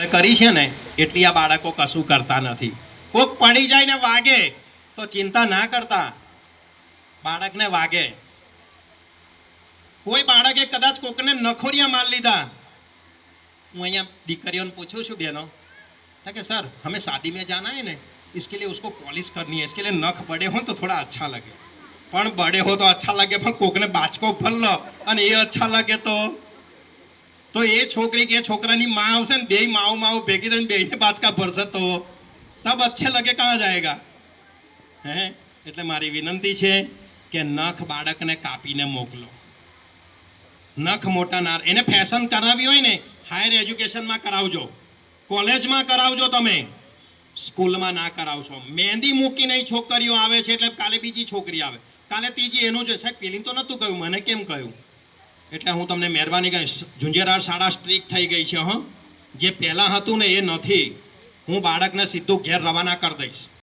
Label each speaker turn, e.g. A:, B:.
A: કરી છે ને એટલી આ બાળકો કશું કરતા નથી. કોક પડી જાય ને વાગે તો ચિંતા ના કરતા, બાળકને વાગે. કોઈ બાળકે કદાચ કોકને નખોરિયા માર લીધા. હું અહીંયા દીકરીઓને પૂછું છું બહેનો कि सर हमें शादी में जाना है ना, इसके लिए उसको पॉलिश करनी है, इसके लिए नख बड़े हो तो थोड़ा अच्छा लगे. પણ બડે હો તો અચ્છા લાગે, પણ કોકને બાચકો ભર લો અને એ અચ્છા લાગે તો એ છોકરી કે છોકરાની માં આવશે ને, બે માઓ ભેગી થઈને બેને બાચકા ભરશે તો તબ અચ્છે લગે કહાં જાયગા. હે એટલે મારી વિનંતી છે કે નખ બાળકને કાપીને મોકલો. નખ મોટા ના, એને ફેશન કરાવી હોય ને હાયર એજ્યુકેશનમાં કરાવજો, કોલેજમાં કરાવજો, તમે સ્કૂલમાં ના કરાવશો. મહેંદી મૂકીને છોકરીઓ આવે છે એટલે કાલે બીજી છોકરી આવે, કાલે ત્રીજી એનું છે. સાહેબ પેલી તો નહોતું કહ્યું, મને કેમ કહ્યું? એટલે હું તમને મહેરબાની કહીશ, ઝુંઝેરાર શાળા સ્ટ્રિક્ટ થઈ ગઈ છે. જે પહેલાં હતું ને એ નથી. હું બાળકને સીધું ઘેર રવાના કરી દઈશ.